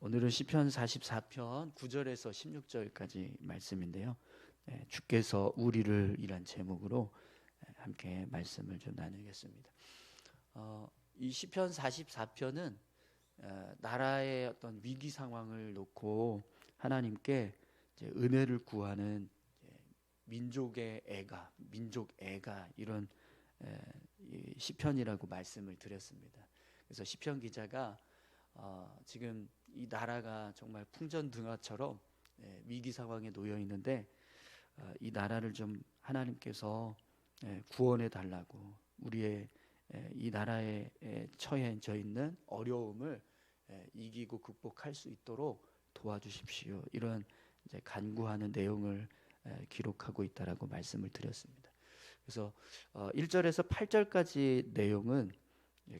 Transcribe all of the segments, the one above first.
오늘은 시편 44편 9절에서 16절까지 말씀인데요. 주께서 우리를 이란 제목으로 함께 말씀을 좀 나누겠습니다. 이 시편 44편은 나라의 어떤 위기 상황을 놓고 하나님께 이제 은혜를 구하는 민족의 애가, 민족 애가 이런 이 시편이라고 말씀을 드렸습니다. 그래서 시편 기자가 지금 이 나라가 정말 풍전등화처럼 위기 상황에 놓여 있는데 이 나라를 좀 하나님께서 구원해 달라고, 우리의 이 나라에 처해져 있는 어려움을 이기고 극복할 수 있도록 도와주십시오. 이런 이제 간구하는 내용을 기록하고 있다라고 말씀을 드렸습니다. 그래서 1절에서 8절까지 내용은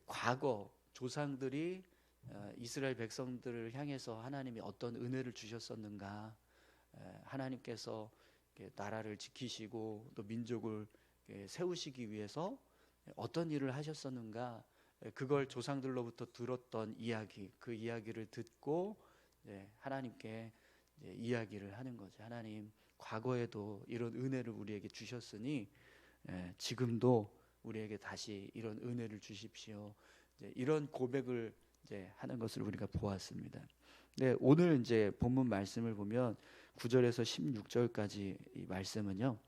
과거 조상들이 이스라엘 백성들을 향해서 하나님이 어떤 은혜를 주셨었는가, 하나님께서 나라를 지키시고 또 민족을 세우시기 위해서 어떤 일을 하셨었는가, 그걸 조상들로부터 들었던 이야기, 그 이야기를 듣고 하나님께 이야기를 하는 거죠. 하나님, 과거에도 이런 은혜를 우리에게 주셨으니 지금도 우리에게 다시 이런 은혜를 주십시오. 이런 고백을 하는 것을 우리가 보았습니다. 네, 오늘 이제 본문 말씀을 보면 9절에서 16절까지 이 말씀은요,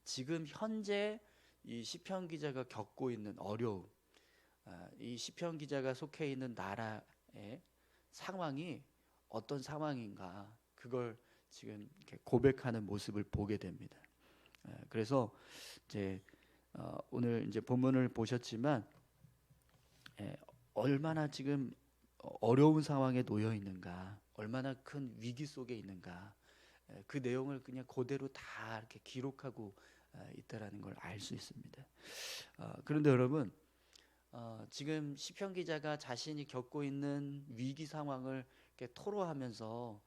지금 현재 이 시편 기자가 겪고 있는 어려움, 이 시편 기자가 속해 있는 나라의 상황이 어떤 상황인가, 그걸 지금 이렇게 고백하는 모습을 보게 됩니다. 그래서 이제 오늘 이제 본문을 보셨지만 얼마나 지금 어려운 상황에 놓여 있는가, 얼마나 큰 위기 속에 있는가, 그 내용을 그냥 그대로 다 이렇게 기록하고 있다라는 걸 알 수 있습니다. 그런데 여러분, 지금 시편 기자가 자신이 겪고 있는 위기 상황을 이렇게 토로하면서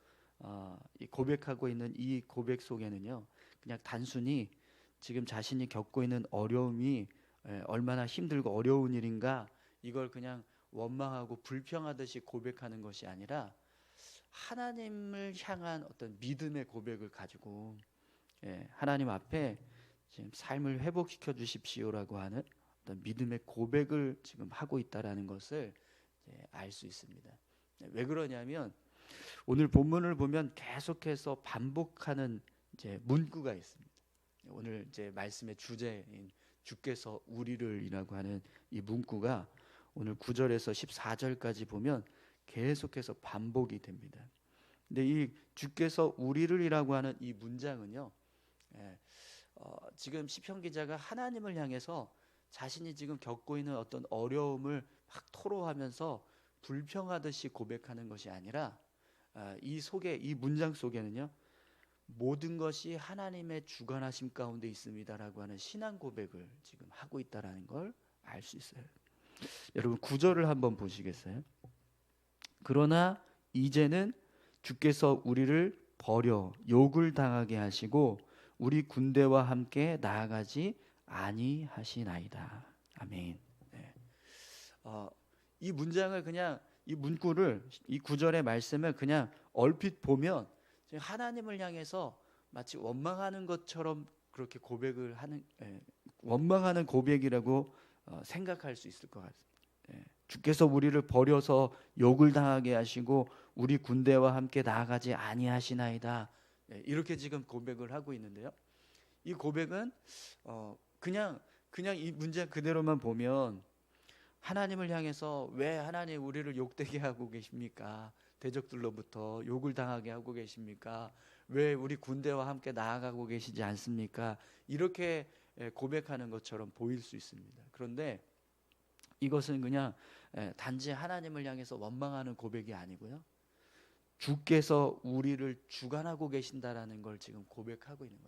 이 고백하고 있는 이 고백 속에는요, 그냥 단순히 지금 자신이 겪고 있는 어려움이 얼마나 힘들고 어려운 일인가, 이걸 그냥 원망하고 불평하듯이 고백하는 것이 아니라 하나님을 향한 어떤 믿음의 고백을 가지고 하나님 앞에 지금 삶을 회복시켜 주십시오라고 하는 어떤 믿음의 고백을 지금 하고 있다라는 것을 알 수 있습니다. 왜 그러냐면 오늘 본문을 보면 계속해서 반복하는 이제 문구가 있습니다. 오늘 이제 말씀의 주제인 주께서 우리를이라고 하는 이 문구가 오늘 9절에서 14절까지 보면 계속해서 반복이 됩니다. 근데 이 주께서 우리를이라고 하는 이 문장은요, 지금 시편 기자가 하나님을 향해서 자신이 지금 겪고 있는 어떤 어려움을 막 토로하면서 불평하듯이 고백하는 것이 아니라 이 속에, 이 문장 속에는요, 모든 것이 하나님의 주관하심 가운데 있습니다라고 하는 신앙 고백을 지금 하고 있다라는 걸 알 수 있어요. 여러분 9절을 한번 보시겠어요? 그러나 이제는 주께서 우리를 버려 욕을 당하게 하시고 우리 군대와 함께 나아가지 아니하시나이다. 아멘. 네. 이 문장을 그냥, 이 문구를, 이 9절의 말씀을 그냥 얼핏 보면 하나님을 향해서 마치 원망하는 것처럼 그렇게 고백을 하는, 원망하는 고백이라고 생각할 수 있을 것 같습니다. 주께서 우리를 버려서 욕을 당하게 하시고 우리 군대와 함께 나아가지 아니하시나이다. 이렇게 지금 고백을 하고 있는데요. 이 고백은 그냥 이 문장 그대로만 보면 하나님을 향해서 왜 하나님 우리를 욕되게 하고 계십니까? 대적들로부터 욕을 당하게 하고 계십니까? 왜 우리 군대와 함께 나아가고 계시지 않습니까? 이렇게 고백하는 것처럼 보일 수 있습니다. 그런데 이것은 그냥 단지 하나님을 향해서 원망하는 고백이 아니고요, 주께서 우리를 주관하고 계신다라는 걸 지금 고백하고 있는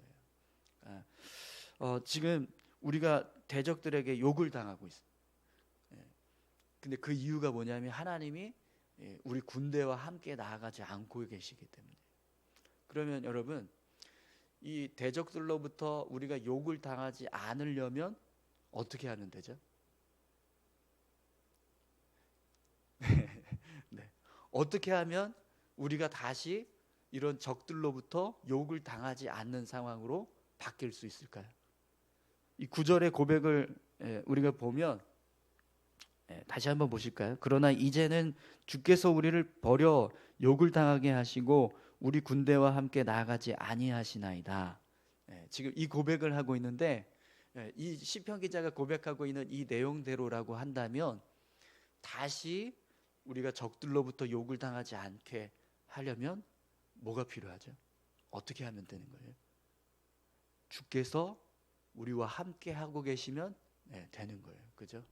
거예요. 지금 우리가 대적들에게 욕을 당하고 있습니다. 근데 그 이유가 뭐냐면 하나님이 우리 군대와 함께 나아가지 않고 계시기 때문에. 그러면 여러분, 이 대적들로부터 우리가 욕을 당하지 않으려면 어떻게 하면 되죠? 네. 어떻게 하면 우리가 다시 이런 적들로부터 욕을 당하지 않는 상황으로 바뀔 수 있을까요? 이 구절의 고백을 우리가 보면 다시 한번 보실까요? 그러나 이제는 주께서 우리를 버려 욕을 당하게 하시고 우리 군대와 함께 나아가지 아니하시나이다. 지금 이 고백을 하고 있는데 이 시편 기자가 고백하고 있는 이 내용대로라고 한다면 다시 우리가 적들로부터 욕을 당하지 않게 하려면 뭐가 필요하죠? 어떻게 하면 되는 거예요? 주께서 우리와 함께 하고 계시면 되는 거예요. 그죠?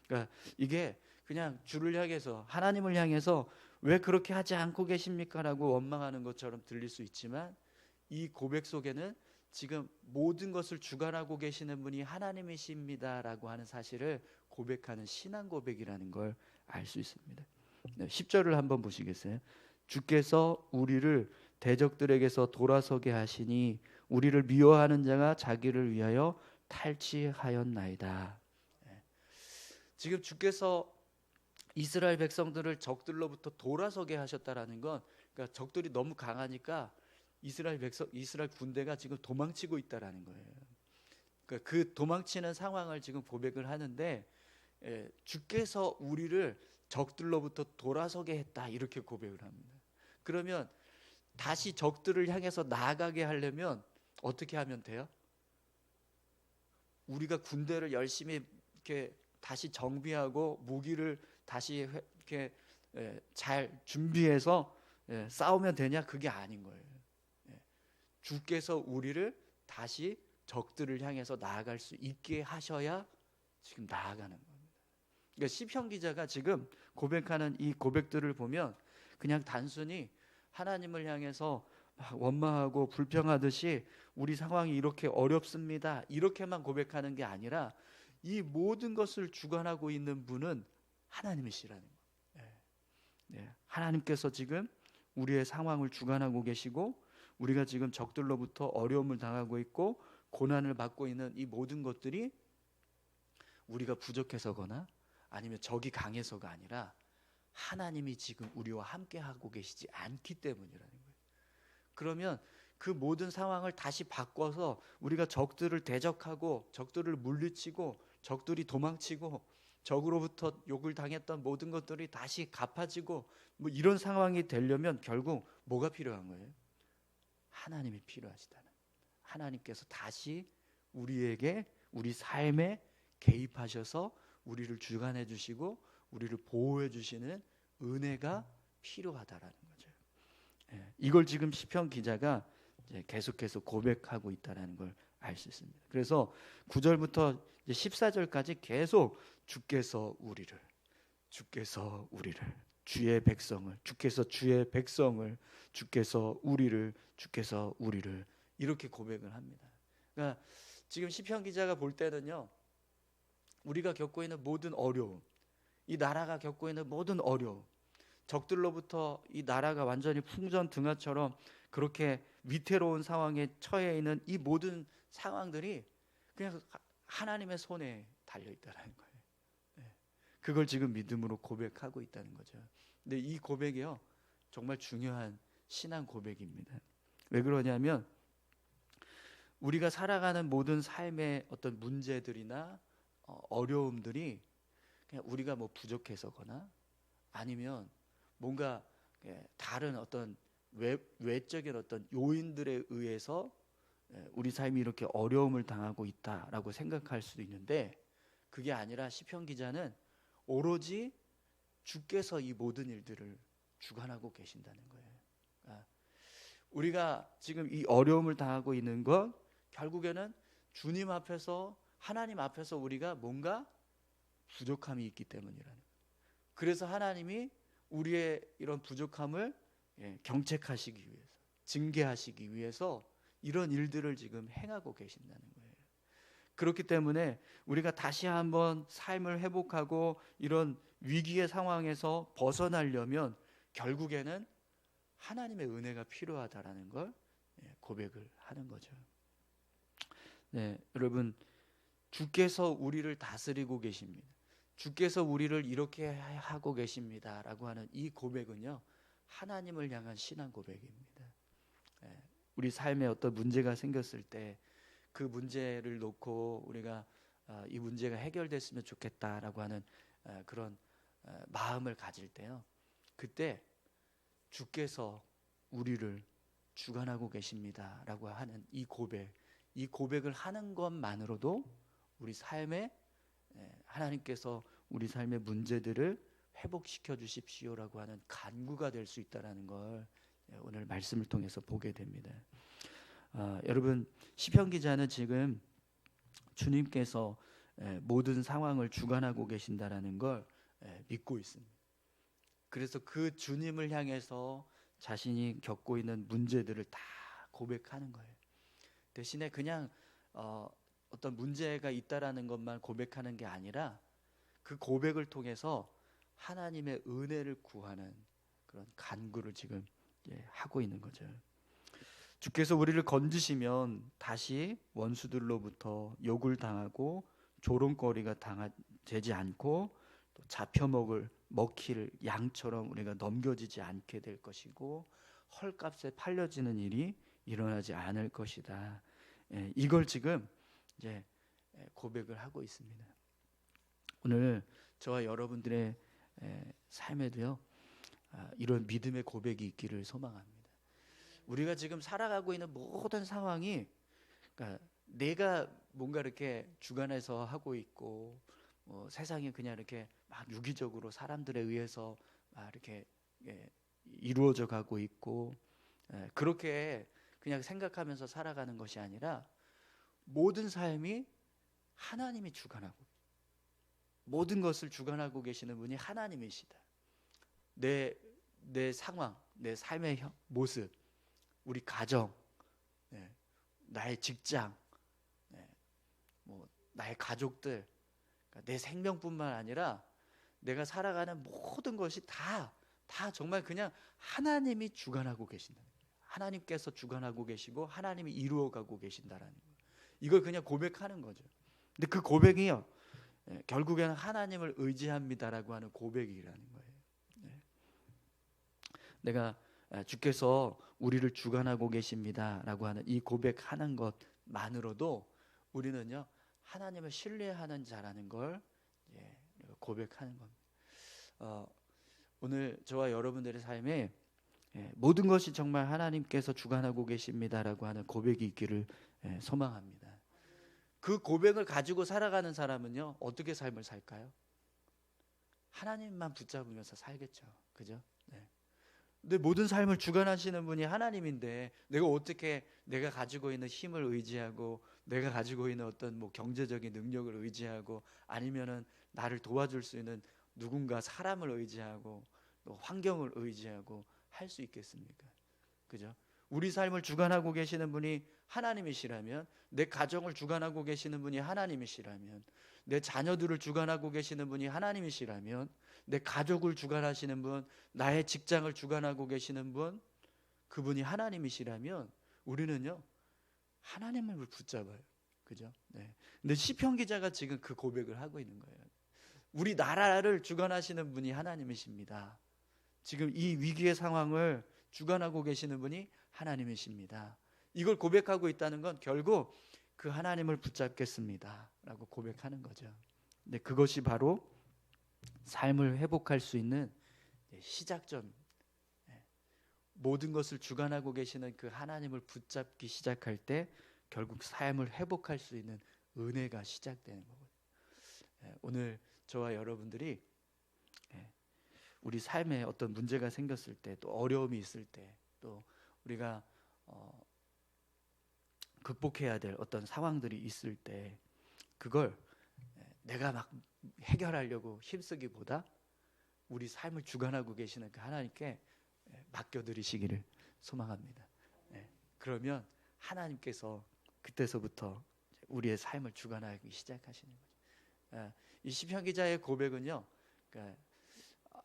그러니까 이게 그냥 주를 향해서, 하나님을 향해서 왜 그렇게 하지 않고 계십니까? 라고 원망하는 것처럼 들릴 수 있지만 이 고백 속에는 지금 모든 것을 주관하고 계시는 분이 하나님이십니다 라고 하는 사실을 고백하는 신앙 고백이라는 걸 알 수 있습니다. 10절을 한번 보시겠어요? 주께서 우리를 대적들에게서 돌아서게 하시니 우리를 미워하는 자가 자기를 위하여 탈취하였나이다. 지금 주께서 이스라엘 백성들을 적들로부터 돌아서게 하셨다라는 건, 그러니까 적들이 너무 강하니까 이스라엘 군대가 지금 도망치고 있다라는 거예요. 그러니까 그 도망치는 상황을 지금 고백을 하는데 주께서 우리를 적들로부터 돌아서게 했다 이렇게 고백을 합니다. 그러면 다시 적들을 향해서 나아가게 하려면 어떻게 하면 돼요? 우리가 군대를 열심히 이렇게 다시 정비하고 무기를 다시 이렇게 잘 준비해서 싸우면 되냐? 그게 아닌 거예요. 주께서 우리를 다시 적들을 향해서 나아갈 수 있게 하셔야 지금 나아가는 겁니다. 그러니까 시편 기자가 지금 고백하는 이 고백들을 보면 그냥 단순히 하나님을 향해서 막 원망하고 불평하듯이 우리 상황이 이렇게 어렵습니다 이렇게만 고백하는 게 아니라 이 모든 것을 주관하고 있는 분은 하나님이시라는 거예요. 하나님께서 지금 우리의 상황을 주관하고 계시고 우리가 지금 적들로부터 어려움을 당하고 있고 고난을 받고 있는 이 모든 것들이 우리가 부족해서거나 아니면 적이 강해서가 아니라 하나님이 지금 우리와 함께 하고 계시지 않기 때문이라는 거예요. 그러면 그 모든 상황을 다시 바꿔서 우리가 적들을 대적하고 적들을 물리치고 적들이 도망치고 적으로부터 욕을 당했던 모든 것들이 다시 갚아지고 뭐 이런 상황이 되려면 결국 뭐가 필요한 거예요? 하나님이 필요하시다는, 하나님께서 다시 우리에게 우리 삶에 개입하셔서 우리를 주관해 주시고 우리를 보호해 주시는 은혜가 필요하다라는 거죠. 이걸 지금 시편 기자가 계속해서 고백하고 있다라는 걸 알 수 있습니다. 그래서 9절부터 14절까지 계속 주께서 우리를 주의 백성을 주께서 우리를 이렇게 고백을 합니다. 그러니까 지금 시편 기자가 볼 때는요, 우리가 겪고 있는 모든 어려움, 이 나라가 겪고 있는 모든 어려움, 적들로부터 이 나라가 완전히 풍전등화처럼 그렇게 위태로운 상황에 처해 있는 이 모든 상황들이 그냥 하나님의 손에 달려 있다는 거예요. 그걸 지금 믿음으로 고백하고 있다는 거죠. 근데 이 고백이요, 정말 중요한 신앙 고백입니다. 왜 그러냐면 우리가 살아가는 모든 삶의 어떤 문제들이나 어려움들이 그냥 우리가 뭐 부족해서거나 아니면 뭔가 다른 어떤 외적인 어떤 요인들에 의해서 우리 삶이 이렇게 어려움을 당하고 있다라고 생각할 수도 있는데, 그게 아니라 시편 기자는 오로지 주께서 이 모든 일들을 주관하고 계신다는 거예요. 우리가 지금 이 어려움을 당하고 있는 것, 결국에는 주님 앞에서, 하나님 앞에서 우리가 뭔가 부족함이 있기 때문이라는 거예요. 그래서 하나님이 우리의 이런 부족함을 경책하시기 위해서, 징계하시기 위해서 이런 일들을 지금 행하고 계신다는 거예요. 그렇기 때문에 우리가 다시 한번 삶을 회복하고 이런 위기의 상황에서 벗어나려면 결국에는 하나님의 은혜가 필요하다라는 걸 고백을 하는 거죠. 여러분, 주께서 우리를 다스리고 계십니다. 주께서 우리를 이렇게 하고 계십니다라고 하는 이 고백은요, 하나님을 향한 신앙 고백입니다. 우리 삶에 어떤 문제가 생겼을 때 그 문제를 놓고 우리가 이 문제가 해결됐으면 좋겠다라고 하는 그런 마음을 가질 때요, 그때 주께서 우리를 주관하고 계십니다라고 하는 이 고백을 하는 것만으로도 우리 삶에 하나님께서 우리 삶의 문제들을 회복시켜 주십시오라고 하는 간구가 될 수 있다라는 걸 오늘 말씀을 통해서 보게 됩니다. 여러분, 시편 기자는 지금 주님께서 모든 상황을 주관하고 계신다라는 걸 믿고 있습니다. 그래서 그 주님을 향해서 자신이 겪고 있는 문제들을 다 고백하는 거예요. 대신에 그냥 어떤 문제가 있다라는 것만 고백하는 게 아니라 그 고백을 통해서 하나님의 은혜를 구하는 그런 간구를 지금 하고 있는 거죠. 주께서 우리를 건지시면 다시 원수들로부터 욕을 당하고 조롱거리가 되지 않고 또 먹힐 양처럼 우리가 넘겨지지 않게 될 것이고 헐값에 팔려지는 일이 일어나지 않을 것이다. 이걸 지금 이제 고백을 하고 있습니다. 오늘 저와 여러분들의 삶에도요, 이런 믿음의 고백이 있기를 소망합니다. 우리가 지금 살아가고 있는 모든 상황이, 그러니까 내가 뭔가 이렇게 주관해서 하고 있고 세상이 그냥 이렇게 막 유기적으로 사람들에 의해서 막 이렇게 이루어져 가고 있고 그렇게 그냥 생각하면서 살아가는 것이 아니라 모든 삶이 하나님이 주관하고, 모든 것을 주관하고 계시는 분이 하나님이시다. 내 상황, 내 삶의 모습, 우리 가정, 나의 직장, 나의 가족들, 내 생명뿐만 아니라 내가 살아가는 모든 것이 다 정말 그냥 하나님이 주관하고 계신다. 하나님께서 주관하고 계시고 하나님이 이루어가고 계신다라는 거. 이걸 그냥 고백하는 거죠. 근데 그 고백이요, 결국에는 하나님을 의지합니다라고 하는 고백이라는 거예요. 내가 주께서 우리를 주관하고 계십니다라고 하는 이 고백하는 것만으로도 우리는요, 하나님을 신뢰하는 자라는 걸 고백하는 겁니다. 오늘 저와 여러분들의 삶에 모든 것이 정말 하나님께서 주관하고 계십니다라고 하는 고백이 있기를 소망합니다. 그 고백을 가지고 살아가는 사람은요, 어떻게 삶을 살까요? 하나님만 붙잡으면서 살겠죠. 그죠? 근데 모든 삶을 주관하시는 분이 하나님인데 내가 어떻게 내가 가지고 있는 힘을 의지하고 내가 가지고 있는 어떤 경제적인 능력을 의지하고 아니면은 나를 도와줄 수 있는 누군가 사람을 의지하고 또 환경을 의지하고 할 수 있겠습니까? 그죠? 우리 삶을 주관하고 계시는 분이 하나님이시라면, 내 가정을 주관하고 계시는 분이 하나님이시라면, 내 자녀들을 주관하고 계시는 분이 하나님이시라면, 내 가족을 주관하시는 분, 나의 직장을 주관하고 계시는 분, 그분이 하나님이시라면 우리는요, 하나님을 붙잡아요. 그죠? 근데 시편 기자가 지금 그 고백을 하고 있는 거예요. 우리 나라를 주관하시는 분이 하나님이십니다. 지금 이 위기의 상황을 주관하고 계시는 분이 하나님이십니다. 이걸 고백하고 있다는 건 결국 그 하나님을 붙잡겠습니다 라고 고백하는 거죠. 근데 그것이 바로 삶을 회복할 수 있는 시작점, 모든 것을 주관하고 계시는 그 하나님을 붙잡기 시작할 때 결국 삶을 회복할 수 있는 은혜가 시작되는 거거든요. 오늘 저와 여러분들이 우리 삶에 어떤 문제가 생겼을 때, 또 어려움이 있을 때, 또 우리가 극복해야 될 어떤 상황들이 있을 때 그걸 내가 막 해결하려고 힘쓰기보다 우리 삶을 주관하고 계시는 그 하나님께 맡겨드리시기를 소망합니다. 그러면 하나님께서 그때서부터 우리의 삶을 주관하기 시작하시는 거죠. 이 시편 기자의 고백은요, 그러니까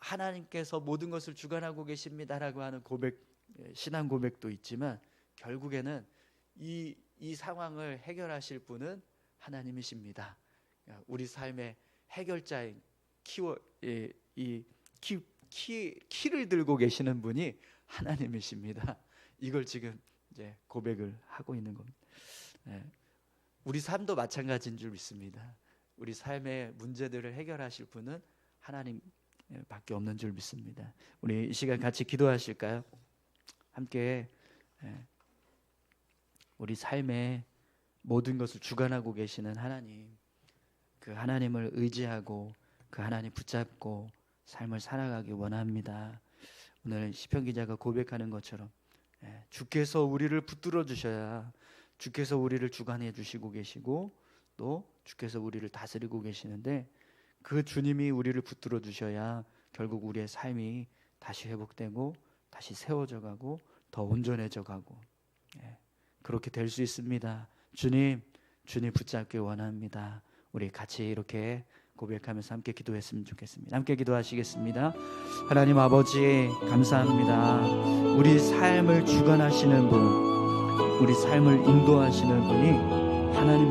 하나님께서 모든 것을 주관하고 계십니다라고 하는 고백, 신앙 고백도 있지만 결국에는 이 상황을 해결하실 분은 하나님이십니다. 우리 삶의 해결자인 키를 들고 계시는 분이 하나님이십니다. 이걸 지금 이제 고백을 하고 있는 겁니다. 우리 삶도 마찬가지인 줄 믿습니다. 우리 삶의 문제들을 해결하실 분은 하나님밖에 없는 줄 믿습니다. 우리 이 시간 같이 기도하실까요? 함께 우리 삶의 모든 것을 주관하고 계시는 하나님, 그 하나님을 의지하고 그 하나님 붙잡고 삶을 살아가기 원합니다. 오늘 시편 기자가 고백하는 것처럼 주께서 우리를 붙들어 주셔야 주께서 우리를 주관해 주시고 계시고 또 주께서 우리를 다스리고 계시는데 그 주님이 우리를 붙들어 주셔야 결국 우리의 삶이 다시 회복되고 다시 세워져 가고 더 온전해져 가고 그렇게 될 수 있습니다. 주님 붙잡기 원합니다. 우리 같이 이렇게 고백하면서 함께 기도했으면 좋겠습니다. 함께 기도하시겠습니다. 하나님 아버지 감사합니다. 우리 삶을 주관하시는 분, 우리 삶을 인도하시는 분이 하나님이십니다.